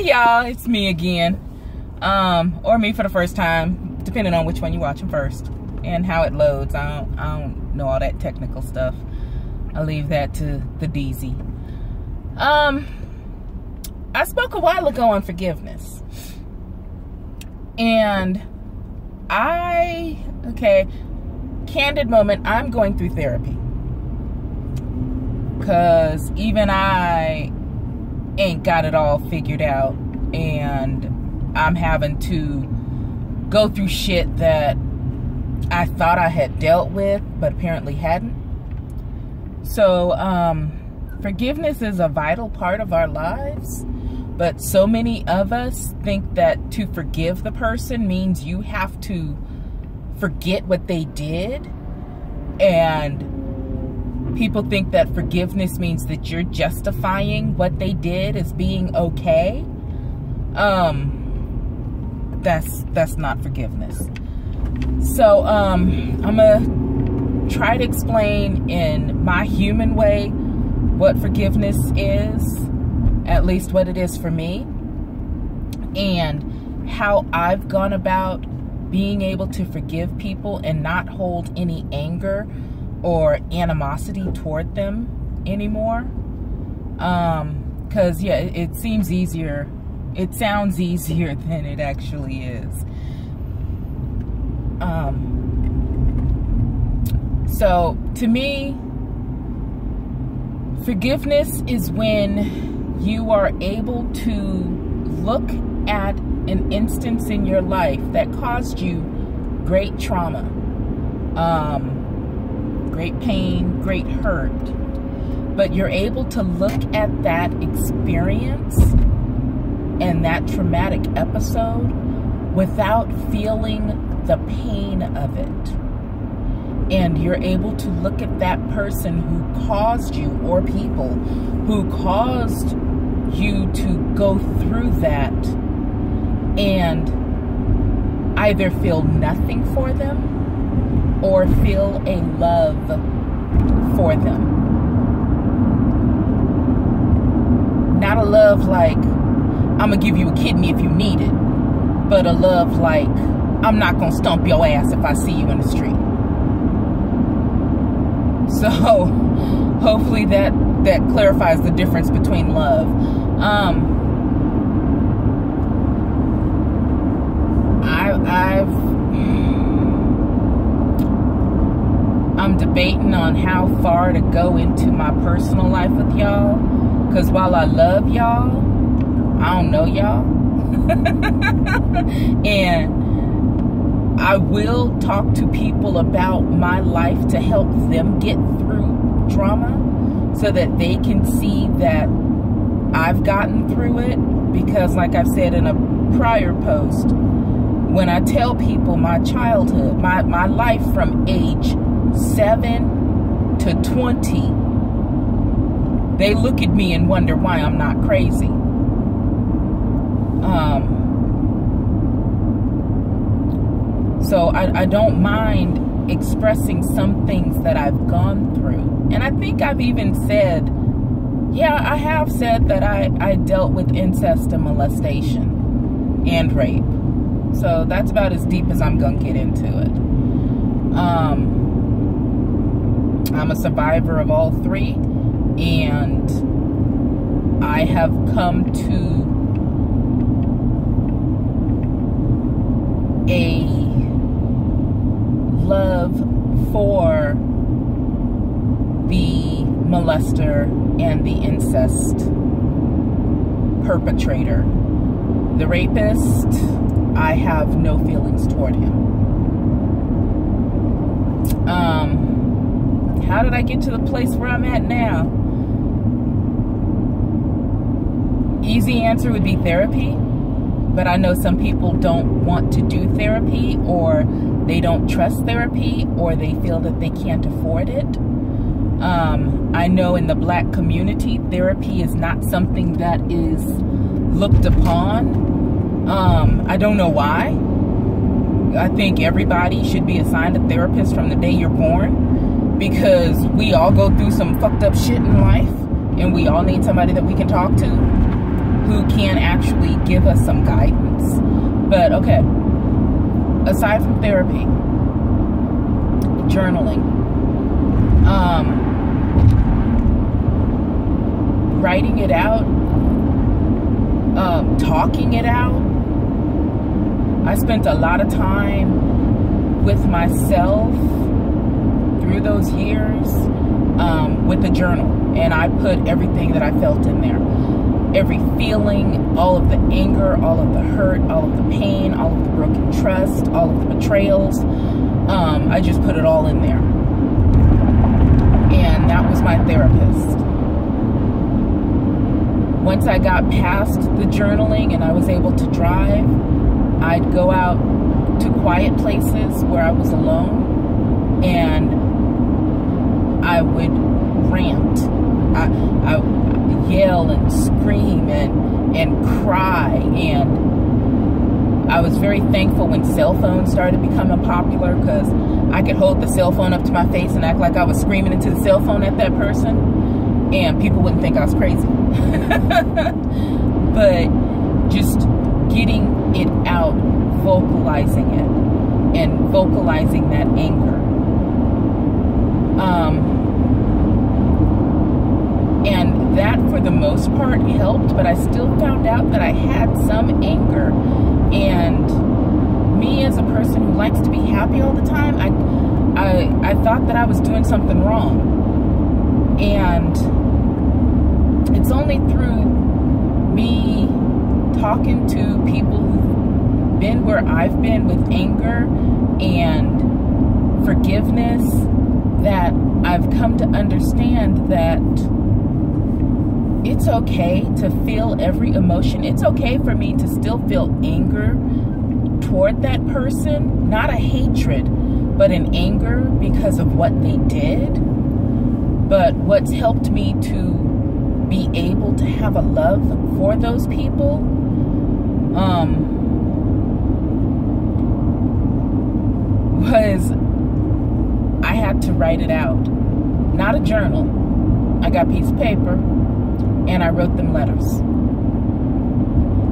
Hey y'all, it's me again. Or me for the first time, depending on which one you're watching first and how it loads. I don't know all that technical stuff. I'll leave that to the DZ. I spoke a while ago on forgiveness. And candid moment, I'm going through therapy. Because even I ain't got it all figured out, and I'm having to go through shit that I thought I had dealt with but apparently hadn't. So forgiveness is a vital part of our lives, but so many of us think that to forgive the person means you have to forget what they did, and people think that forgiveness means that you're justifying what they did as being okay. That's not forgiveness. So I'm gonna try to explain in my human way what forgiveness is, at least what it is for me, and how I've gone about being able to forgive people and not hold any anger or animosity toward them anymore. Because yeah, it seems easier, it sounds easier than it actually is. So to me, forgiveness is when you are able to look at an instance in your life that caused you great trauma, great pain, great hurt, but you're able to look at that experience and that traumatic episode without feeling the pain of it. And you're able to look at that person who caused you, or people who caused you to go through that, and either feel nothing for them or feel a love for them. Not a love like, I'm gonna give you a kidney if you need it, but a love like, I'm not gonna stomp your ass if I see you in the street. So hopefully that clarifies the difference between love. I'm debating on how far to go into my personal life with y'all, because while I love y'all, I don't know y'all. And I will talk to people about my life to help them get through trauma so that they can see that I've gotten through it. Because like I've said in a prior post, when I tell people my childhood, my life from age 7 to 20, they look at me and wonder why I'm not crazy. So I don't mind expressing some things that I've gone through. And I think I've even said, yeah, I have said that I dealt with incest and molestation and rape. So that's about as deep as I'm gonna get into it. I'm a survivor of all three, and I have come to a love for the molester and the incest perpetrator. The rapist, I have no feelings toward him. How did I get to the place where I'm at now? Easy answer would be therapy, but I know some people don't want to do therapy, or they don't trust therapy, or they feel that they can't afford it. I know in the Black community, therapy is not something that is looked upon. I don't know why. I think everybody should be assigned a therapist from the day you're born, because we all go through some fucked up shit in life, and we all need somebody that we can talk to who can actually give us some guidance. But okay, aside from therapy, journaling, writing it out, talking it out. I spent a lot of time with myself through those years with a journal, and I put everything that I felt in there. Every feeling, all of the anger, all of the hurt, all of the pain, all of the broken trust, all of the betrayals. I just put it all in there. And that was my therapist. Once I got past the journaling and I was able to drive, I'd go out to quiet places where I was alone, and I would rant. I yell and scream and cry, and I was very thankful when cell phones started becoming popular, because I could hold the cell phone up to my face and act like I was screaming into the cell phone at that person, and people wouldn't think I was crazy. But just getting it out, vocalizing it, and vocalizing that anger. And that, for the most part, helped, but I still found out that I had some anger. And me, as a person who likes to be happy all the time, I thought that I was doing something wrong. And it's only through me talking to people who've been where I've been with anger and forgiveness that I've come to understand that it's okay to feel every emotion. It's okay for me to still feel anger toward that person, not a hatred, but an anger because of what they did. But what's helped me to be able to have a love for those people, was I had to write it out. Not a journal. I got a piece of paper and I wrote them letters.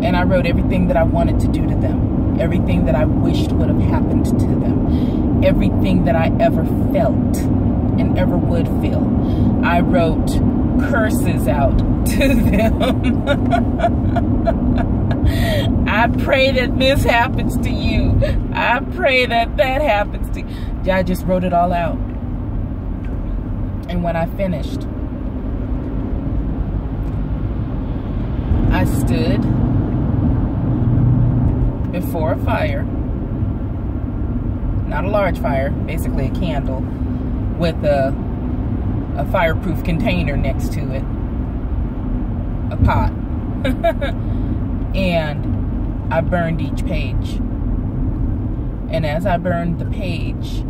And I wrote everything that I wanted to do to them. Everything that I wished would have happened to them. Everything that I ever felt and ever would feel. I wrote curses out to them. I pray that this happens to you. I pray that that happens to you. I just wrote it all out. And when I finished, I stood before a fire, not a large fire, basically a candle, with a fireproof container next to it, a pot. And I burned each page. And as I burned the page,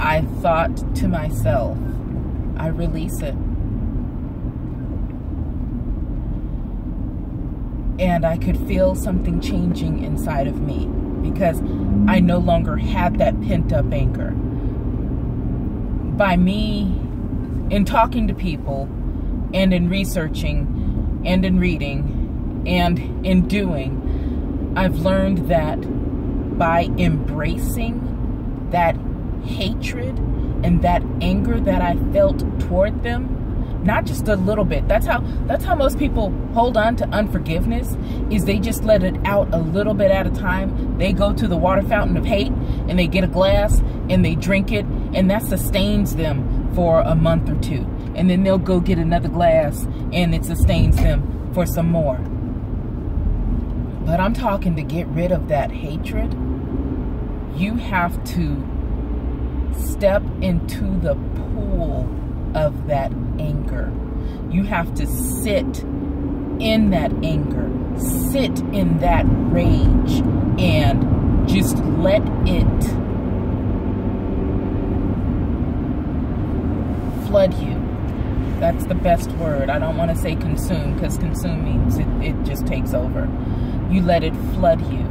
I thought to myself, I release it. And I could feel something changing inside of me, because I no longer had that pent-up anger. By me, in talking to people, and in researching, and in reading, and in doing, I've learned that by embracing that hatred and that anger that I felt toward them, not just a little bit. That's how most people hold on to unforgiveness, is they just let it out a little bit at a time. They go to the water fountain of hate and they get a glass and they drink it, and that sustains them for a month or two. And then they'll go get another glass and it sustains them for some more. But I'm talking to get rid of that hatred. You have to step into the pool of that anger. You have to sit in that anger, sit in that rage, and just let it flood you. That's the best word. I don't want to say consume, because consume means it just takes over. You let it flood you,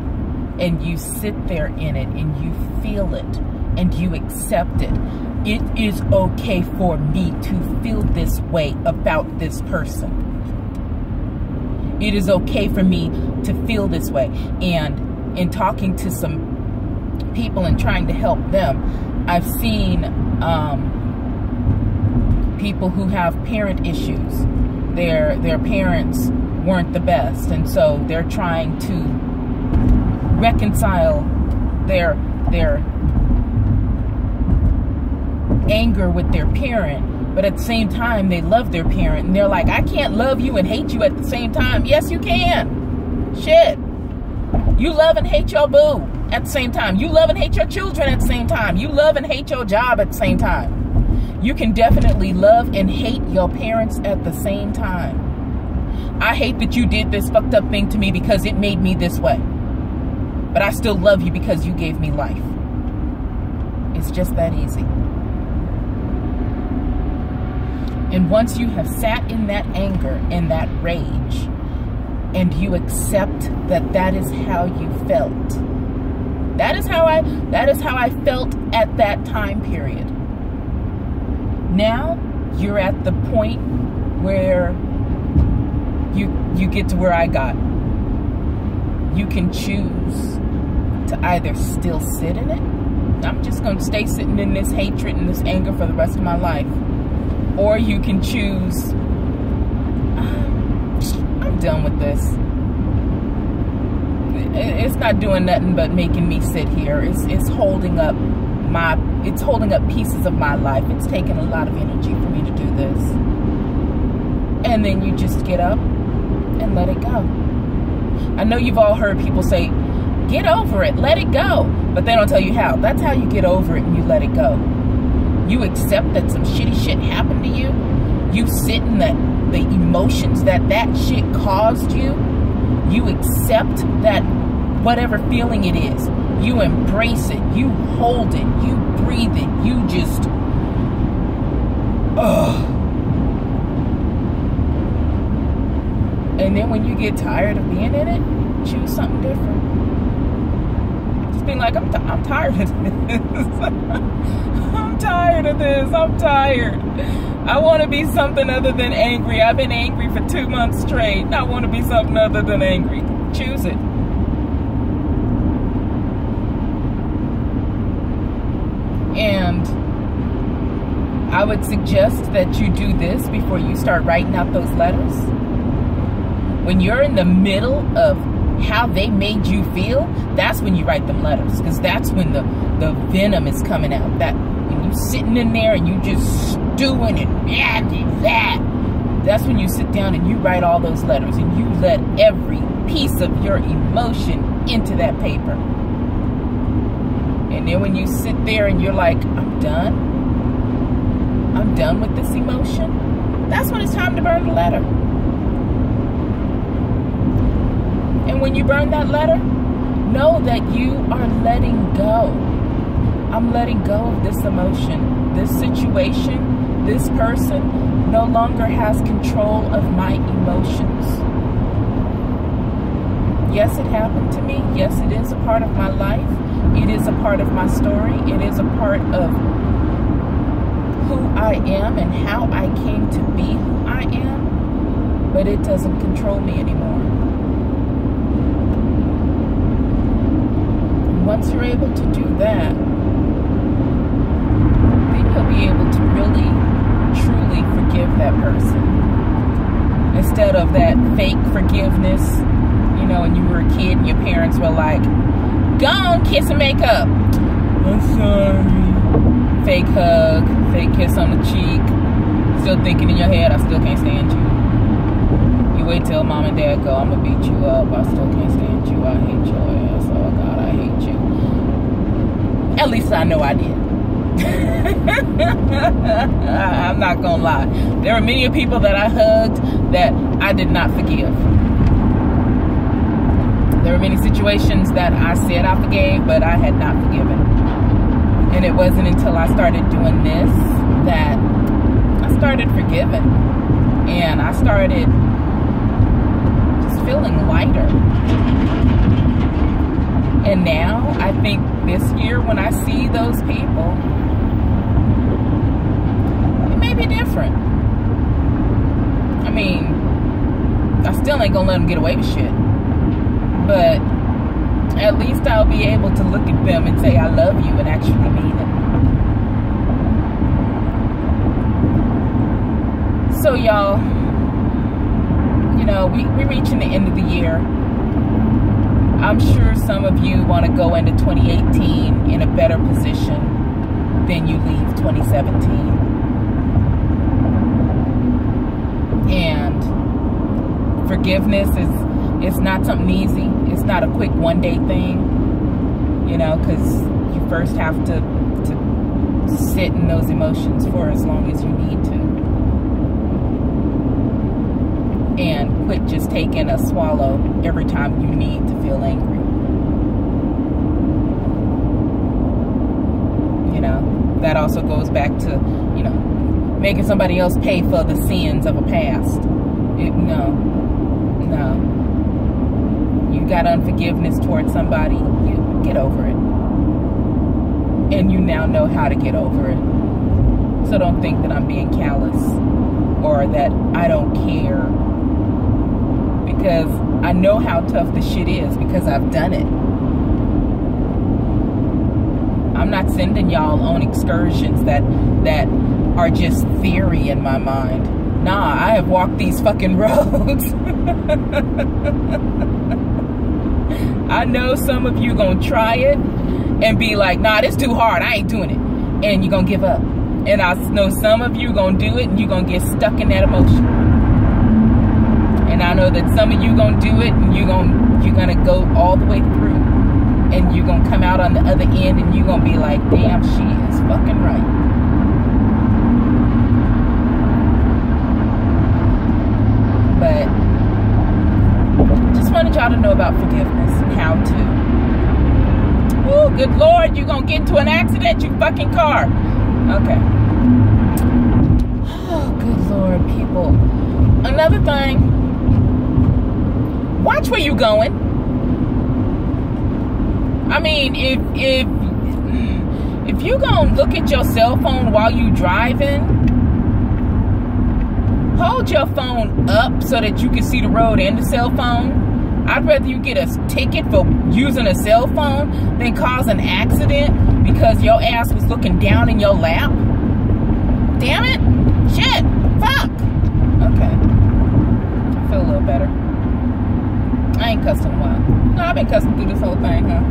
and you sit there in it, and you feel it, and you accept it. It is okay for me to feel this way about this person. It is okay for me to feel this way. And in talking to some people and trying to help them, I've seen people who have parent issues. Their parents weren't the best, and so they're trying to reconcile their anger with their parent, but at the same time they love their parent, and they're like, I can't love you and hate you at the same time. Yes, you can. Shit. You love and hate your boo at the same time. You love and hate your children at the same time. You love and hate your job at the same time. You can definitely love and hate your parents at the same time. I hate that you did this fucked up thing to me because it made me this way. But I still love you because you gave me life. It's just that easy. And once you have sat in that anger and that rage, and you accept that that is how you felt. That is how I felt at that time period. Now you're at the point where you get to where I got. You can choose to either still sit in it. I'm just going to stay sitting in this hatred and this anger for the rest of my life. Or you can choose, I'm done with this. It's not doing nothing but making me sit here. It's holding up pieces of my life. It's taking a lot of energy for me to do this. And then you just get up and let it go. I know you've all heard people say, get over it, let it go. But they don't tell you how. That's how you get over it and you let it go. You accept that some shitty shit happened to you. You sit in the emotions that shit caused you. You accept that whatever feeling it is, you embrace it, you hold it, you breathe it, you just, And then when you get tired of being in it, choose something different. Just be like, I'm tired of this. I'm tired of this. I'm tired. I want to be something other than angry. I've been angry for 2 months straight. I want to be something other than angry. Choose it. And I would suggest that you do this before you start writing out those letters. When you're in the middle of how they made you feel, that's when you write them letters. Because that's when the venom is coming out. That when you're sitting in there and you just stewing and that. That's when you sit down and you write all those letters. And you let every piece of your emotion into that paper. And then when you sit there and you're like, I'm done with this emotion, that's when it's time to burn the letter. And when you burn that letter, know that you are letting go. I'm letting go of this emotion. This situation, this person no longer has control of my emotions. Yes, it happened to me. Yes, it is a part of my life. It is a part of my story. It is a part of who I am and how I came to be who I am. But it doesn't control me anymore. And once you're able to do that, then you'll be able to really, truly forgive that person. Instead of that fake forgiveness, you know, when you were a kid and your parents were like, go on, kiss and make up. I'm sorry. Fake hug, fake kiss on the cheek. Still thinking in your head, I still can't stand you. You wait till mom and dad go, I'm gonna beat you up. I still can't stand you. I hate your ass. Oh God, I hate you. At least I know I did. I'm not gonna lie. There are many people that I hugged that I did not forgive. There were many situations that I said I forgave, but I had not forgiven. And it wasn't until I started doing this that I started forgiving. And I started just feeling lighter. And now, I think this year when I see those people, it may be different. I mean, I still ain't gonna let them get away with shit. But at least I'll be able to look at them and say I love you and actually mean it. So y'all, you know, we're reaching the end of the year. I'm sure some of you want to go into 2018 in a better position than you leave 2017. And forgiveness is not something easy. It's not a quick one-day thing, you know, because you first have to sit in those emotions for as long as you need to. And quit just taking a swallow every time you need to feel angry. You know, that also goes back to, you know, making somebody else pay for the sins of a past. No. You got unforgiveness towards somebody, you get over it. And you now know how to get over it. So don't think that I'm being callous or that I don't care. Because I know how tough the shit is because I've done it. I'm not sending y'all on excursions that are just theory in my mind. Nah, I have walked these fucking roads. I know some of you gonna try it and be like, nah, this too hard, I ain't doing it. And you're gonna give up. And I know some of you gonna do it and you're gonna get stuck in that emotion. And I know that some of you gonna do it and you're gonna go all the way through. And you're gonna come out on the other end and you're gonna be like, damn, she is fucking right. But just wanted y'all to know about forgiveness and how to. Oh, good Lord, you're gonna get into an accident, you fucking car. Okay. Oh, good Lord, people. Another thing, watch where you going. I mean, if you gonna look at your cell phone while you driving, hold your phone up so that you can see the road and the cell phone. I'd rather you get a ticket for using a cell phone than cause an accident because your ass was looking down in your lap. Damn it. Shit. Fuck. Okay. I feel a little better. I ain't cussed in a while. No, I've been cussing through this whole thing, huh?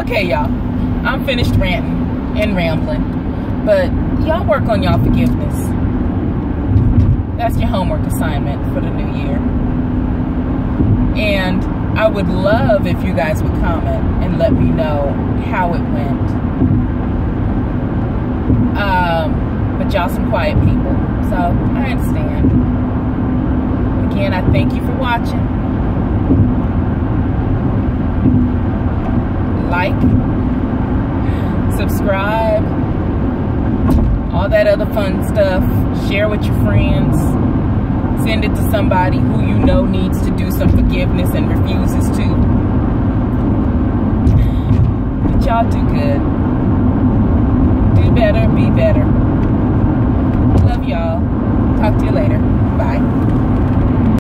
Okay, y'all. I'm finished ranting and rambling. But y'all work on y'all forgiveness. That's your homework assignment for the new year. And I would love if you guys would comment and let me know how it went. But y'all some quiet people, so I understand. Again, I thank you for watching. Like, subscribe, all that other fun stuff. Share with your friends. Send it to somebody who you know needs to do some forgiveness and refuses to. But y'all do good. Do better, be better. Love y'all. Talk to you later.